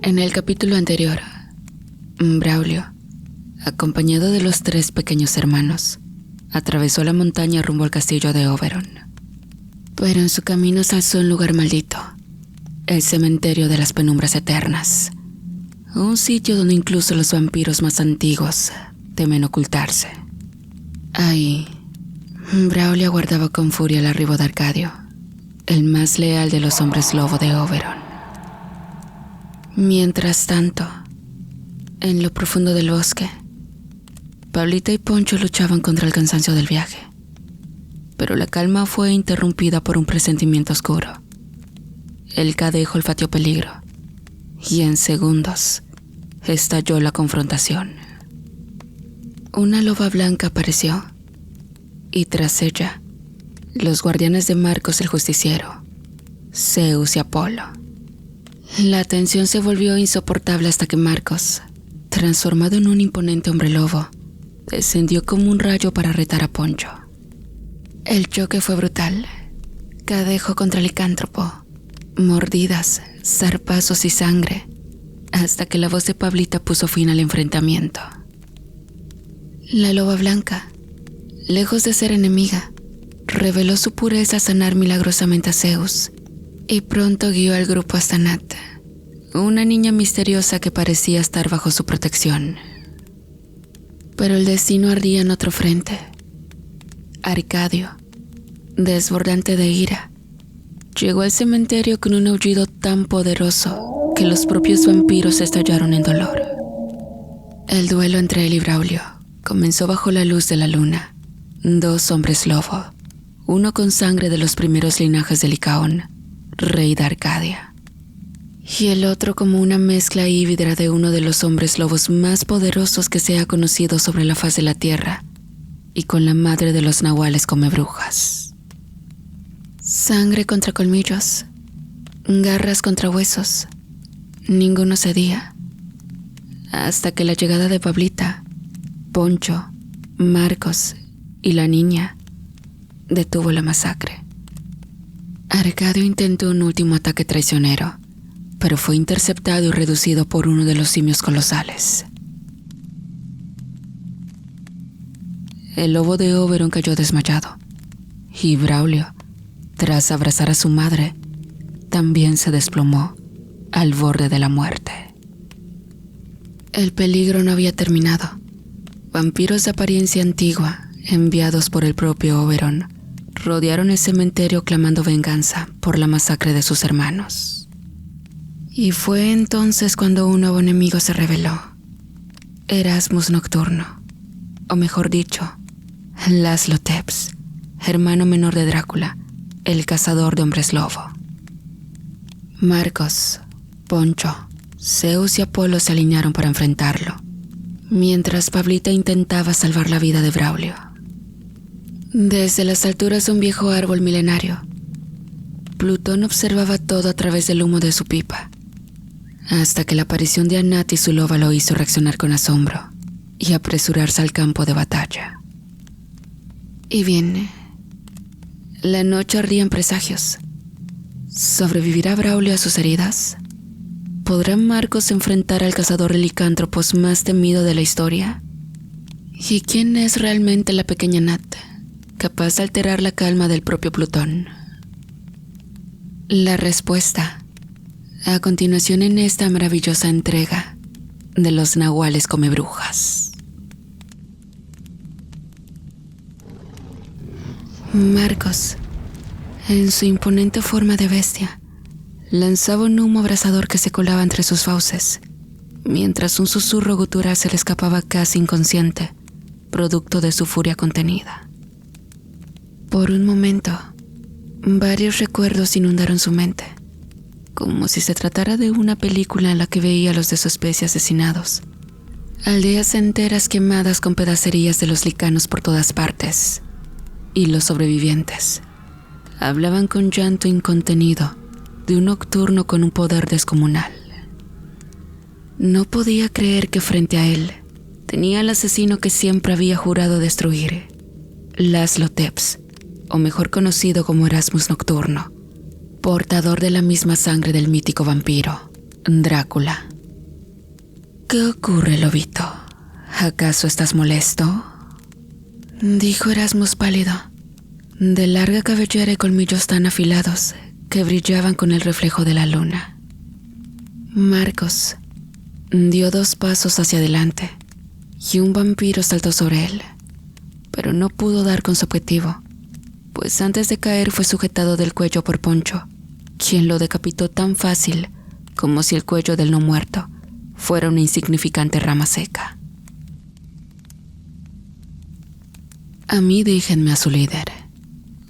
En el capítulo anterior, Braulio, acompañado de los 3 pequeños hermanos, atravesó la montaña rumbo al castillo de Oberon. Pero en su camino se alzó un lugar maldito, el cementerio de las penumbras eternas, un sitio donde incluso los vampiros más antiguos temen ocultarse. Ahí, Braulio aguardaba con furia el arribo de Arcadio, el más leal de los hombres lobo de Oberon. Mientras tanto, en lo profundo del bosque, Pablita y Poncho luchaban contra el cansancio del viaje, pero la calma fue interrumpida por un presentimiento oscuro. El cadejo olfateó peligro, y en segundos estalló la confrontación. Una loba blanca apareció, y tras ella, los guardianes de Marcos el justiciero, Zeus y Apolo. La tensión se volvió insoportable hasta que Marcos, transformado en un imponente hombre lobo, descendió como un rayo para retar a Poncho. El choque fue brutal. Cadejo contra licántropo, mordidas, zarpazos y sangre, hasta que la voz de Pablita puso fin al enfrentamiento. La loba blanca, lejos de ser enemiga, reveló su pureza al sanar milagrosamente a Zeus, y pronto guió al grupo hasta Nat, una niña misteriosa que parecía estar bajo su protección. Pero el destino ardía en otro frente. Arcadio, desbordante de ira, llegó al cementerio con un aullido tan poderoso que los propios vampiros estallaron en dolor. El duelo entre él y Braulio comenzó bajo la luz de la luna. 2 hombres lobo, uno con sangre de los primeros linajes de Licaón, rey de Arcadia, y el otro como una mezcla híbrida de uno de los hombres lobos más poderosos que se ha conocido sobre la faz de la tierra, y con la madre de los nahuales come brujas. Sangre contra colmillos, garras contra huesos, ninguno cedía, hasta que la llegada de Pablita, Poncho, Marcos y la niña detuvo la masacre. Arcadio intentó un último ataque traicionero, pero fue interceptado y reducido por uno de los simios colosales. El lobo de Oberon cayó desmayado, y Braulio, tras abrazar a su madre, también se desplomó al borde de la muerte. El peligro no había terminado. Vampiros de apariencia antigua, enviados por el propio Oberon, rodearon el cementerio clamando venganza por la masacre de sus hermanos. Y fue entonces cuando un nuevo enemigo se reveló. Erasmus Nocturno, o mejor dicho, Laszlo Tepes, hermano menor de Drácula, el cazador de hombres lobo. Marcos, Poncho, Zeus y Apolo se alinearon para enfrentarlo, mientras Pablita intentaba salvar la vida de Braulio. Desde las alturas de un viejo árbol milenario, Plutón observaba todo a través del humo de su pipa, hasta que la aparición de Anat y su loba lo hizo reaccionar con asombro y apresurarse al campo de batalla. Y bien, la noche ardía en presagios. ¿Sobrevivirá Braulio a sus heridas? ¿Podrá Marcos enfrentar al cazador de licántropos más temido de la historia? ¿Y quién es realmente la pequeña Nat, capaz de alterar la calma del propio Plutón? La respuesta, a continuación en esta maravillosa entrega de los nahuales come brujas. Marcos, en su imponente forma de bestia, lanzaba un humo abrasador que se colaba entre sus fauces, mientras un susurro gutural se le escapaba casi inconsciente, producto de su furia contenida. Por un momento, varios recuerdos inundaron su mente, como si se tratara de una película en la que veía a los de su especie asesinados, aldeas enteras quemadas con pedacerías de los licanos por todas partes, y los sobrevivientes hablaban con llanto incontenido de un nocturno con un poder descomunal. No podía creer que frente a él tenía al asesino que siempre había jurado destruir, Laszlo Tepes, o mejor conocido como Erasmus Nocturno, portador de la misma sangre del mítico vampiro, Drácula. ¿Qué ocurre, lobito? ¿Acaso estás molesto? Dijo Erasmus pálido, de larga cabellera y colmillos tan afilados que brillaban con el reflejo de la luna. Marcos dio 2 pasos hacia adelante y un vampiro saltó sobre él, pero no pudo dar con su objetivo, pues antes de caer fue sujetado del cuello por Poncho, quien lo decapitó tan fácil como si el cuello del no muerto fuera una insignificante rama seca. A mí déjenme a su líder.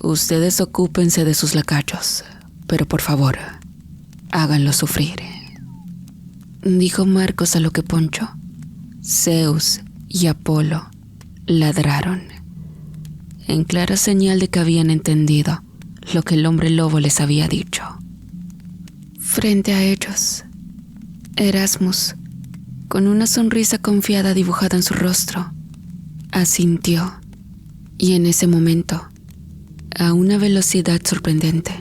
Ustedes ocúpense de sus lacayos, pero por favor, háganlo sufrir. Dijo Marcos, a lo que Poncho, Zeus y Apolo ladraron, en clara señal de que habían entendido lo que el hombre lobo les había dicho. Frente a ellos, Erasmus, con una sonrisa confiada dibujada en su rostro, asintió, y en ese momento, a una velocidad sorprendente,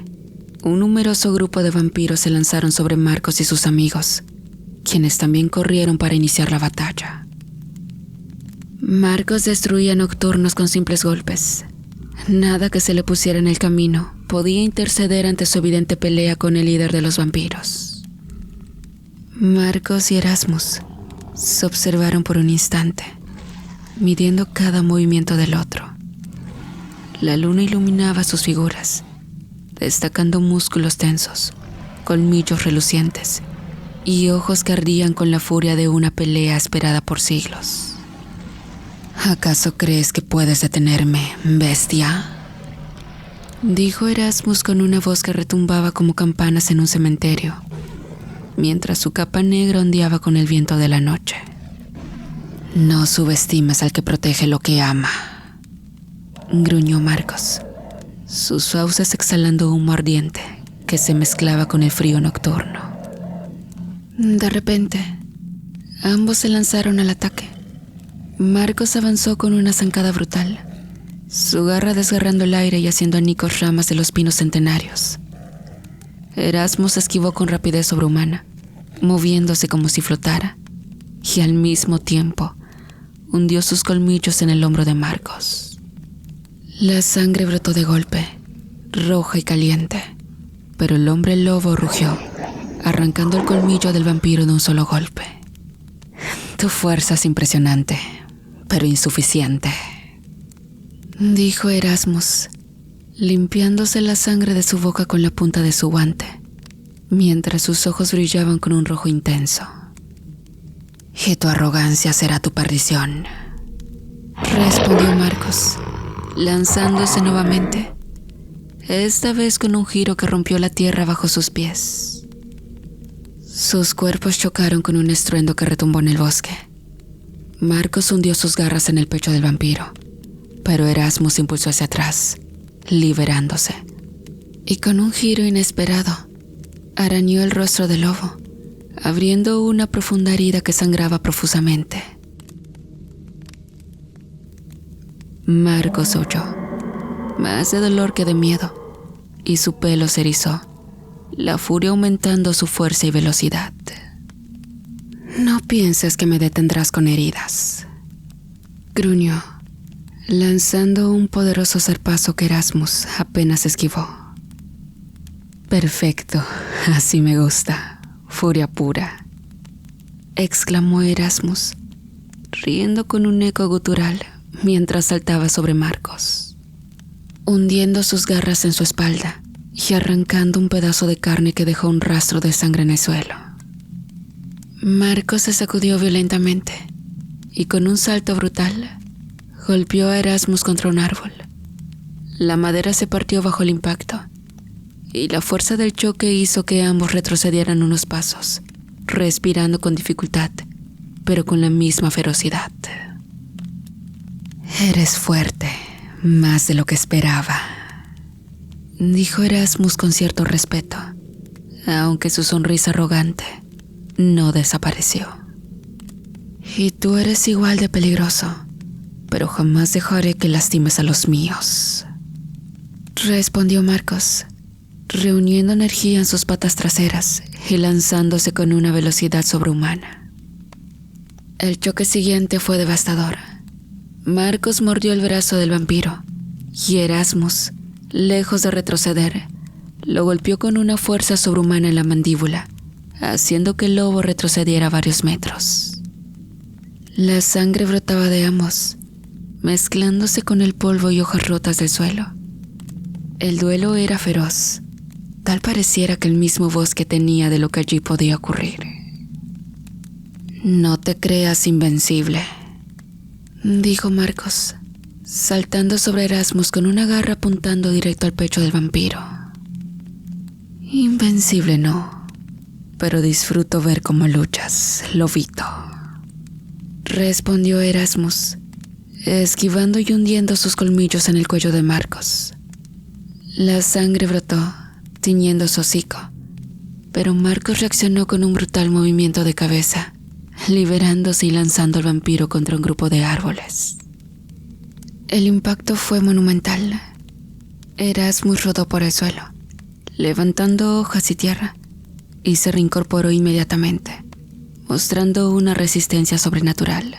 un numeroso grupo de vampiros se lanzaron sobre Marcos y sus amigos, quienes también corrieron para iniciar la batalla. Marcos destruía nocturnos con simples golpes. Nada que se le pusiera en el camino podía interceder ante su evidente pelea con el líder de los vampiros. Marcos y Erasmus se observaron por un instante, midiendo cada movimiento del otro. La luna iluminaba sus figuras, destacando músculos tensos, colmillos relucientes y ojos que ardían con la furia de una pelea esperada por siglos. ¿Acaso crees que puedes detenerme, bestia? Dijo Erasmus con una voz que retumbaba como campanas en un cementerio, mientras su capa negra ondeaba con el viento de la noche. No subestimes al que protege lo que ama, gruñó Marcos, sus fauces exhalando humo ardiente que se mezclaba con el frío nocturno. De repente, ambos se lanzaron al ataque. Marcos avanzó con una zancada brutal, su garra desgarrando el aire y haciendo añicos ramas de los pinos centenarios. Erasmus esquivó con rapidez sobrehumana, moviéndose como si flotara, y al mismo tiempo hundió sus colmillos en el hombro de Marcos. La sangre brotó de golpe, roja y caliente, pero el hombre lobo rugió, arrancando el colmillo del vampiro de un solo golpe. Tu fuerza es impresionante, pero insuficiente, dijo Erasmus, limpiándose la sangre de su boca con la punta de su guante, mientras sus ojos brillaban con un rojo intenso. Y tu arrogancia será tu perdición, respondió Marcos, lanzándose nuevamente, esta vez con un giro que rompió la tierra bajo sus pies. Sus cuerpos chocaron con un estruendo que retumbó en el bosque. Marcos hundió sus garras en el pecho del vampiro, pero Erasmus impulsó hacia atrás, liberándose, y con un giro inesperado, arañó el rostro del lobo, abriendo una profunda herida que sangraba profusamente. Marcos huyó, más de dolor que de miedo, y su pelo se erizó, la furia aumentando su fuerza y velocidad. No pienses que me detendrás con heridas, gruñó, lanzando un poderoso zarpazo que Erasmus apenas esquivó. Perfecto, así me gusta, furia pura, exclamó Erasmus, riendo con un eco gutural mientras saltaba sobre Marcos, hundiendo sus garras en su espalda y arrancando un pedazo de carne que dejó un rastro de sangre en el suelo. Marcos se sacudió violentamente y con un salto brutal golpeó a Erasmus contra un árbol. La madera se partió bajo el impacto y la fuerza del choque hizo que ambos retrocedieran unos pasos, respirando con dificultad, pero con la misma ferocidad. Eres fuerte, más de lo que esperaba, dijo Erasmus con cierto respeto, aunque su sonrisa arrogante no desapareció. Y tú eres igual de peligroso, pero jamás dejaré que lastimes a los míos, respondió Marcos, reuniendo energía en sus patas traseras y lanzándose con una velocidad sobrehumana. El choque siguiente fue devastador. Marcos mordió el brazo del vampiro y Erasmus, lejos de retroceder, lo golpeó con una fuerza sobrehumana en la mandíbula, haciendo que el lobo retrocediera varios metros. La sangre brotaba de ambos, mezclándose con el polvo y hojas rotas del suelo. El duelo era feroz. Tal pareciera que el mismo bosque tenía de lo que allí podía ocurrir. «No te creas invencible», dijo Marcos, saltando sobre Erasmus con una garra apuntando directo al pecho del vampiro. «Invencible no, pero disfruto ver cómo luchas, lobito», respondió Erasmus, esquivando y hundiendo sus colmillos en el cuello de Marcos. La sangre brotó, tiñendo su hocico, pero Marcos reaccionó con un brutal movimiento de cabeza, liberándose y lanzando al vampiro contra un grupo de árboles. El impacto fue monumental. Erasmus rodó por el suelo, levantando hojas y tierra, y se reincorporó inmediatamente, mostrando una resistencia sobrenatural.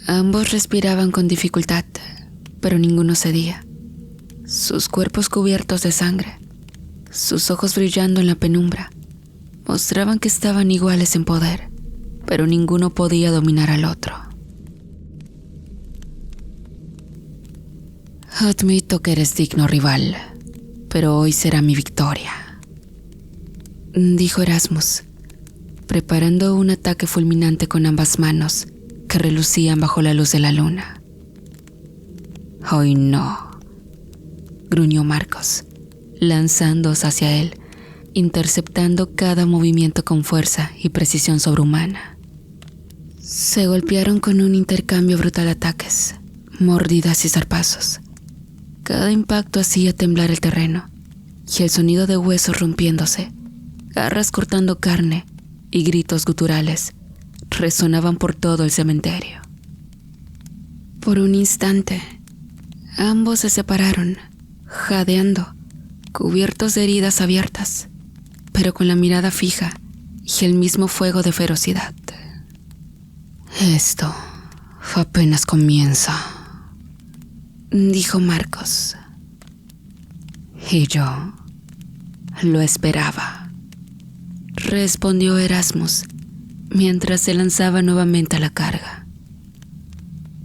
Ambos respiraban con dificultad, pero ninguno cedía. Sus cuerpos cubiertos de sangre, sus ojos brillando en la penumbra, mostraban que estaban iguales en poder, pero ninguno podía dominar al otro. «Admito que eres digno rival, pero hoy será mi victoria», dijo Erasmus, preparando un ataque fulminante con ambas manos que relucían bajo la luz de la luna. «Hoy no», gruñó Marcos, lanzándose hacia él, interceptando cada movimiento con fuerza y precisión sobrehumana. Se golpearon con un intercambio brutal de ataques, mordidas y zarpazos. Cada impacto hacía temblar el terreno, y el sonido de huesos rompiéndose, garras cortando carne y gritos guturales resonaban por todo el cementerio. Por un instante, ambos se separaron, jadeando, cubiertos de heridas abiertas, pero con la mirada fija y el mismo fuego de ferocidad. «Esto apenas comienza», dijo Marcos. «Y yo lo esperaba», respondió Erasmus, mientras se lanzaba nuevamente a la carga.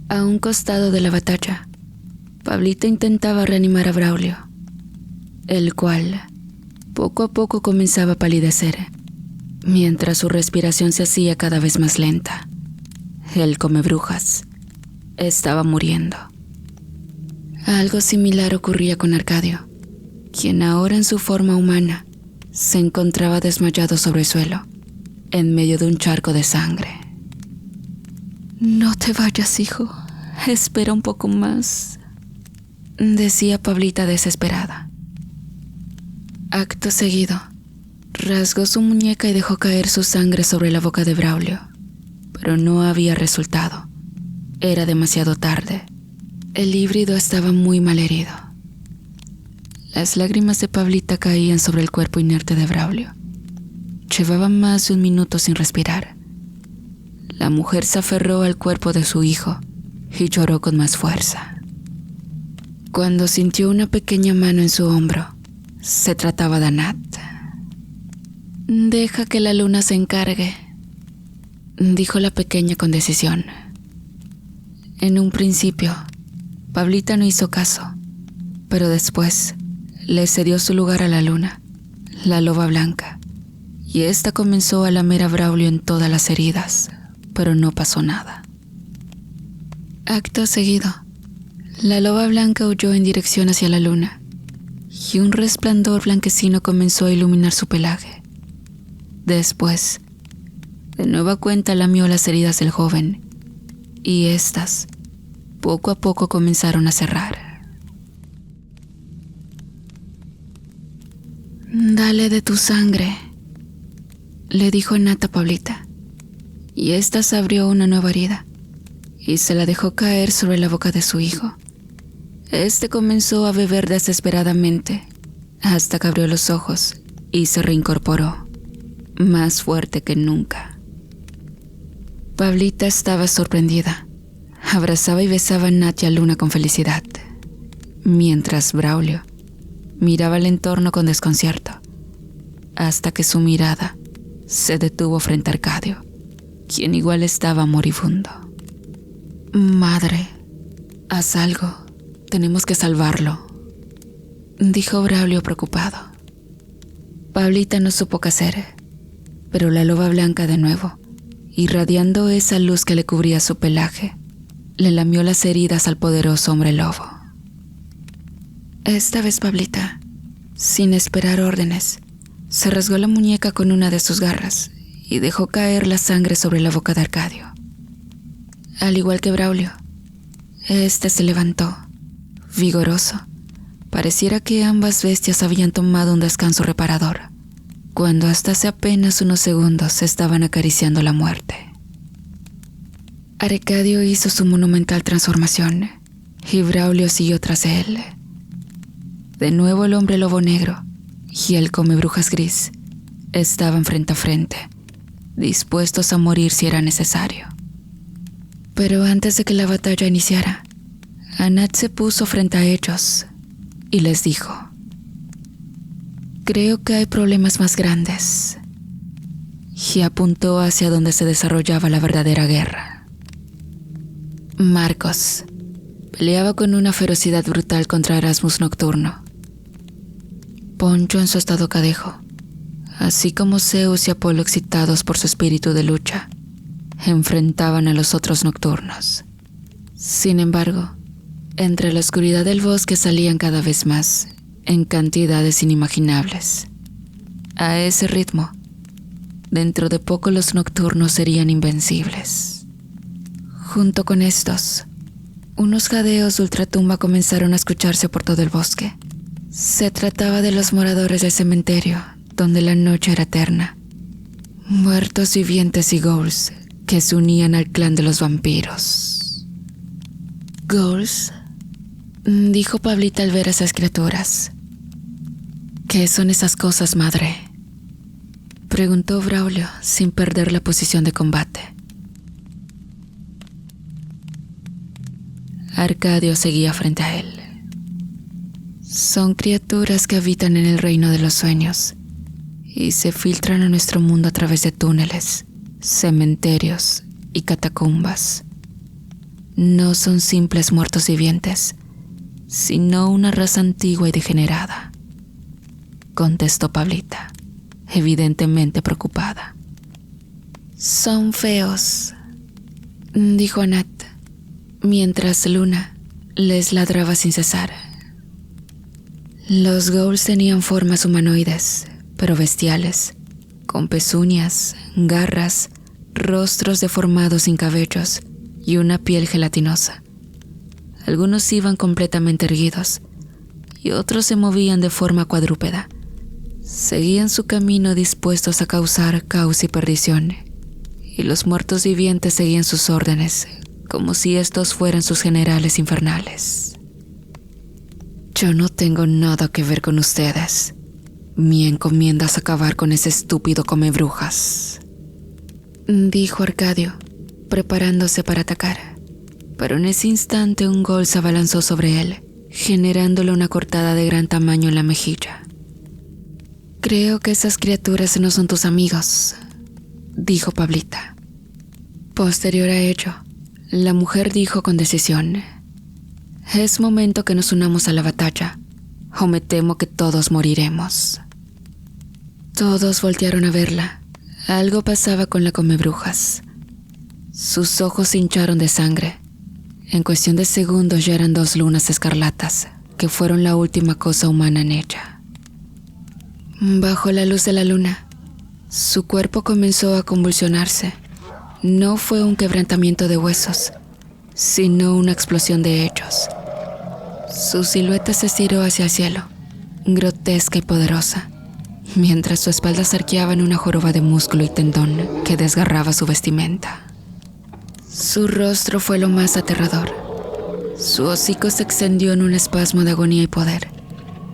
A un costado de la batalla, Pablita intentaba reanimar a Braulio, el cual poco a poco comenzaba a palidecer, mientras su respiración se hacía cada vez más lenta. El comebrujas estaba muriendo. Algo similar ocurría con Arcadio, quien ahora en su forma humana se encontraba desmayado sobre el suelo, en medio de un charco de sangre. «No te vayas, hijo. Espera un poco más», decía Pablita desesperada. Acto seguido, rasgó su muñeca y dejó caer su sangre sobre la boca de Braulio, pero no había resultado. Era demasiado tarde. El híbrido estaba muy mal herido. Las lágrimas de Pablita caían sobre el cuerpo inerte de Braulio. Llevaba más de un minuto sin respirar. La mujer se aferró al cuerpo de su hijo y lloró con más fuerza. Cuando sintió una pequeña mano en su hombro, se trataba de Anat. «Deja que la luna se encargue», dijo la pequeña con decisión. En un principio, Pablita no hizo caso, pero después le cedió su lugar a la luna, la loba blanca, y ésta comenzó a lamer a Braulio en todas las heridas, pero no pasó nada. Acto seguido, la loba blanca huyó en dirección hacia la luna, y un resplandor blanquecino comenzó a iluminar su pelaje. Después, de nueva cuenta lamió las heridas del joven, y éstas, poco a poco comenzaron a cerrar. «Dale de tu sangre», le dijo Anat a Pablita, y ésta se abrió una nueva herida, y se la dejó caer sobre la boca de su hijo. Este comenzó a beber desesperadamente, hasta que abrió los ojos y se reincorporó, más fuerte que nunca. Pablita estaba sorprendida. Abrazaba y besaba a Nat y a Luna con felicidad, mientras Braulio miraba el entorno con desconcierto, hasta que su mirada se detuvo frente a Arcadio, quien igual estaba moribundo. «Madre, haz algo. Tenemos que salvarlo», dijo Braulio preocupado. Pablita no supo qué hacer, pero la loba blanca de nuevo, irradiando esa luz que le cubría su pelaje, le lamió las heridas al poderoso hombre lobo. Esta vez Pablita, sin esperar órdenes, se rasgó la muñeca con una de sus garras y dejó caer la sangre sobre la boca de Arcadio. Al igual que Braulio, este se levantó, vigoroso. Pareciera que ambas bestias habían tomado un descanso reparador, cuando hasta hace apenas unos segundos se estaban acariciando la muerte. Arcadio hizo su monumental transformación y Braulio siguió tras de él. De nuevo el hombre lobo negro y el comebrujas gris estaban frente a frente, dispuestos a morir si era necesario. Pero antes de que la batalla iniciara, Anat se puso frente a ellos y les dijo: «Creo que hay problemas más grandes», y apuntó hacia donde se desarrollaba la verdadera guerra. Marcos peleaba con una ferocidad brutal contra Erasmus Nocturno. Poncho en su estado cadejo, así como Zeus y Apolo excitados por su espíritu de lucha, enfrentaban a los otros nocturnos. Sin embargo, entre la oscuridad del bosque salían cada vez más, en cantidades inimaginables. A ese ritmo, dentro de poco los nocturnos serían invencibles. Junto con estos, unos jadeos de ultratumba comenzaron a escucharse por todo el bosque. Se trataba de los moradores del cementerio, donde la noche era eterna. Muertos vivientes y ghouls que se unían al clan de los vampiros. «¿Ghouls?», dijo Pablita al ver a esas criaturas. «¿Qué son esas cosas, madre?», preguntó Braulio sin perder la posición de combate. Arcadio seguía frente a él. «Son criaturas que habitan en el reino de los sueños y se filtran a nuestro mundo a través de túneles, cementerios y catacumbas. No son simples muertos vivientes, sino una raza antigua y degenerada», contestó Pablita, evidentemente preocupada. «Son feos», dijo Anat, mientras Luna les ladraba sin cesar. Los ghouls tenían formas humanoides, pero bestiales, con pezuñas, garras, rostros deformados sin cabellos y una piel gelatinosa. Algunos iban completamente erguidos y otros se movían de forma cuadrúpeda. Seguían su camino dispuestos a causar caos y perdición, y los muertos vivientes seguían sus órdenes como si estos fueran sus generales infernales. «Yo no tengo nada que ver con ustedes. Mi encomienda es acabar con ese estúpido comebrujas», dijo Arcadio, preparándose para atacar. Pero en ese instante un ghoul se abalanzó sobre él, generándole una cortada de gran tamaño en la mejilla. «Creo que esas criaturas no son tus amigos», dijo Pablita. Posterior a ello, la mujer dijo con decisión: «Es momento que nos unamos a la batalla, o me temo que todos moriremos». Todos voltearon a verla. Algo pasaba con la comebrujas. Sus ojos se hincharon de sangre. En cuestión de segundos ya eran 2 lunas escarlatas, que fueron la última cosa humana en ella. Bajo la luz de la luna, su cuerpo comenzó a convulsionarse. No fue un quebrantamiento de huesos, sino una explosión de ellos. Su silueta se estiró hacia el cielo, grotesca y poderosa, mientras su espalda se arqueaba en una joroba de músculo y tendón que desgarraba su vestimenta. Su rostro fue lo más aterrador. Su hocico se extendió en un espasmo de agonía y poder,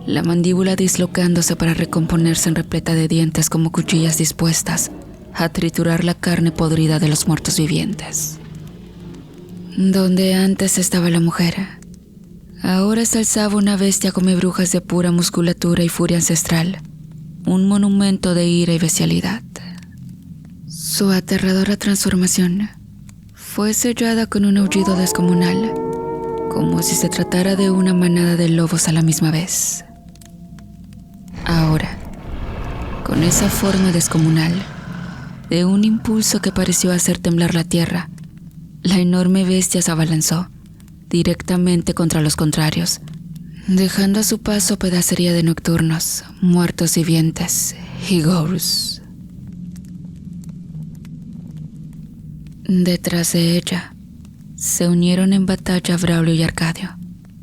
la mandíbula dislocándose para recomponerse en repleta de dientes como cuchillas dispuestas a triturar la carne podrida de los muertos vivientes. Donde antes estaba la mujer, ahora se alzaba una bestia come brujas de pura musculatura y furia ancestral, un monumento de ira y bestialidad. Su aterradora transformación fue sellada con un aullido descomunal, como si se tratara de una manada de lobos a la misma vez. Ahora, con esa forma descomunal, de un impulso que pareció hacer temblar la tierra, la enorme bestia se abalanzó directamente contra los contrarios, dejando a su paso pedacería de nocturnos, muertos vivientes y ghouls. Detrás de ella, se unieron en batalla Braulio y Arcadio,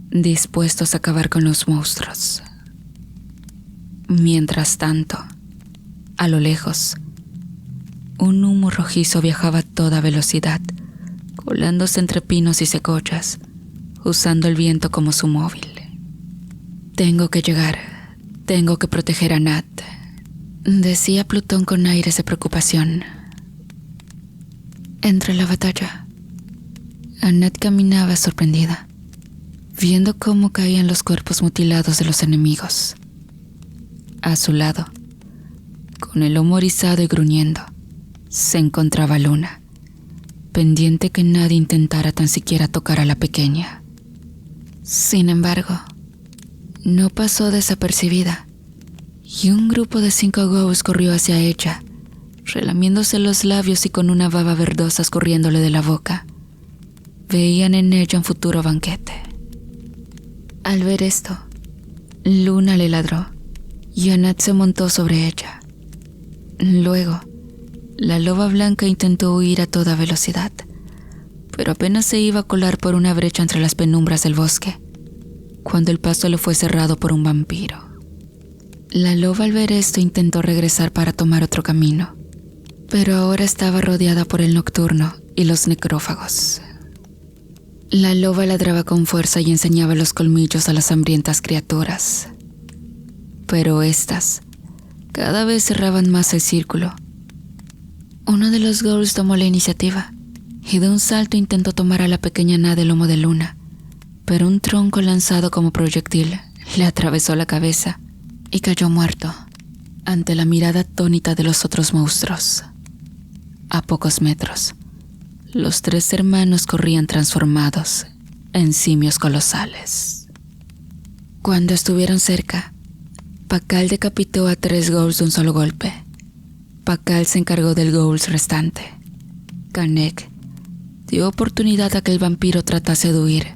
dispuestos a acabar con los monstruos. Mientras tanto, a lo lejos, un humo rojizo viajaba a toda velocidad, colándose entre pinos y secoyas, usando el viento como su móvil. Tengo que llegar, tengo que proteger a Nat, decía Plutón con aires de preocupación. Entre la batalla, Nat caminaba sorprendida, viendo cómo caían los cuerpos mutilados de los enemigos. A su lado, con el lomo erizado y gruñendo, se encontraba Luna, pendiente que nadie intentara tan siquiera tocar a la pequeña. Sin embargo, no pasó desapercibida, y un grupo de 5 ghouls corrió hacia ella, relamiéndose los labios y con una baba verdosa escurriéndole de la boca. Veían en ella un futuro banquete. Al ver esto, Luna le ladró, y Anat se montó sobre ella. Luego, la loba blanca intentó huir a toda velocidad, pero apenas se iba a colar por una brecha entre las penumbras del bosque, cuando el paso le fue cerrado por un vampiro. La loba al ver esto intentó regresar para tomar otro camino, pero ahora estaba rodeada por el nocturno y los necrófagos. La loba ladraba con fuerza y enseñaba los colmillos a las hambrientas criaturas. Pero estas cada vez cerraban más el círculo. Uno de los ghouls tomó la iniciativa y de un salto intentó tomar a la pequeña Nat del lomo de Luna, pero un tronco lanzado como proyectil le atravesó la cabeza y cayó muerto ante la mirada atónita de los otros monstruos. A pocos metros, los 3 hermanos corrían transformados en simios colosales. Cuando estuvieron cerca, Pakal decapitó a 3 ghouls de un solo golpe. Pakal se encargó del ghouls restante. Kanek dio oportunidad a que el vampiro tratase de huir.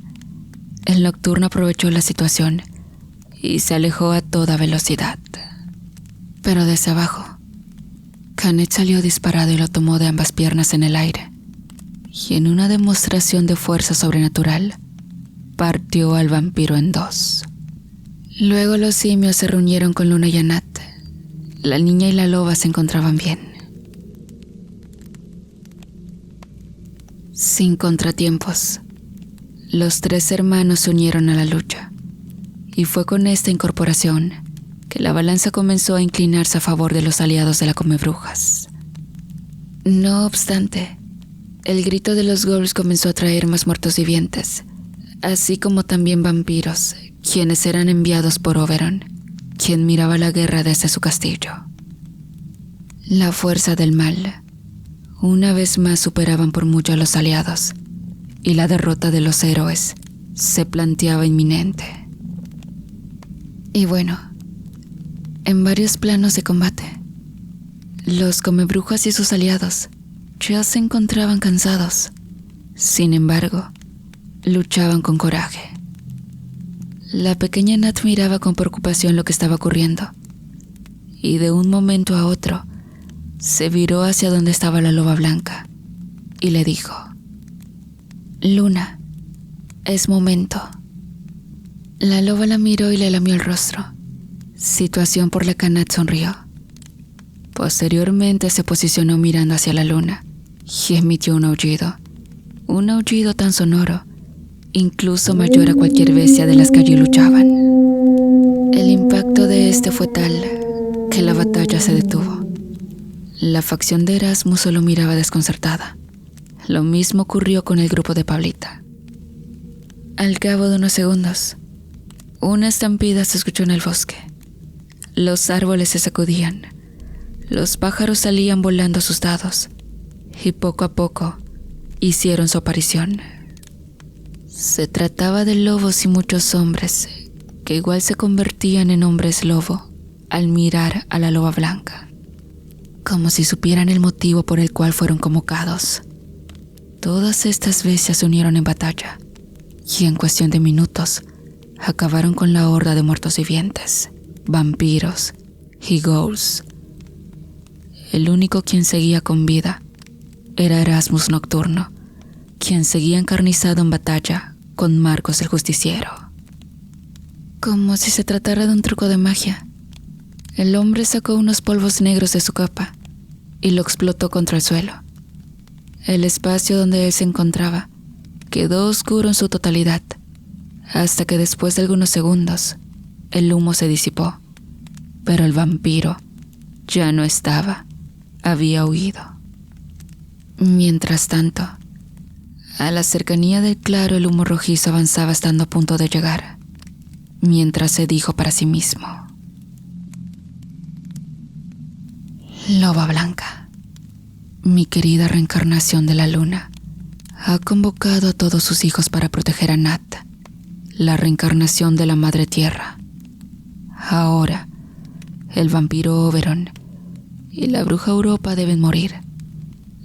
El nocturno aprovechó la situación y se alejó a toda velocidad. Pero desde abajo, Kanek salió disparado y lo tomó de ambas piernas en el aire, y en una demostración de fuerza sobrenatural, partió al vampiro en 2. Luego los simios se reunieron con Luna y Anat. La niña y la loba se encontraban bien. Sin contratiempos, los 3 hermanos se unieron a la lucha, y fue con esta incorporación que la balanza comenzó a inclinarse a favor de los aliados de la Comebrujas. No obstante, el grito de los ghouls comenzó a traer más muertos vivientes, así como también vampiros, quienes eran enviados por Oberon, quien miraba la guerra desde su castillo. La fuerza del mal, una vez más superaban por mucho a los aliados, y la derrota de los héroes se planteaba inminente. Y bueno, en varios planos de combate, los Comebrujas y sus aliados ya se encontraban cansados. Sin embargo, luchaban con coraje. La pequeña Nat miraba con preocupación lo que estaba ocurriendo, y de un momento a otro se viró hacia donde estaba la loba blanca y le dijo: Luna, es momento. La loba la miró y le lamió el rostro, situación por la que Nat sonrió. Posteriormente se posicionó mirando hacia la luna y emitió un aullido tan sonoro, incluso mayor a cualquier bestia de las que allí luchaban. El impacto de este fue tal que la batalla se detuvo. La facción de Erasmus solo miraba desconcertada. Lo mismo ocurrió con el grupo de Pablita. Al cabo de unos segundos, una estampida se escuchó en el bosque. Los árboles se sacudían, los pájaros salían volando asustados y poco a poco hicieron su aparición. Se trataba de lobos y muchos hombres que igual se convertían en hombres lobo al mirar a la loba blanca, como si supieran el motivo por el cual fueron convocados. Todas estas bestias se unieron en batalla y en cuestión de minutos acabaron con la horda de muertos vivientes, vampiros y ghouls. El único quien seguía con vida era Erasmus Nocturno, quien seguía encarnizado en batalla con Marcos el Justiciero. Como si se tratara de un truco de magia, el hombre sacó unos polvos negros de su capa y lo explotó contra el suelo. El espacio donde él se encontraba quedó oscuro en su totalidad, hasta que después de algunos segundos el humo se disipó, pero el vampiro ya no estaba, había huido. Mientras tanto, a la cercanía del claro el humo rojizo avanzaba estando a punto de llegar, mientras se dijo para sí mismo: Loba Blanca, mi querida reencarnación de la luna, ha convocado a todos sus hijos para proteger a Nat, la reencarnación de la Madre Tierra. Ahora, el vampiro Oberon y la bruja Europa deben morir.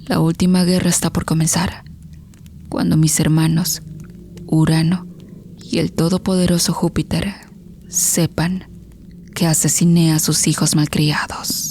La última guerra está por comenzar, cuando mis hermanos, Urano y el todopoderoso Júpiter, sepan que asesiné a sus hijos malcriados.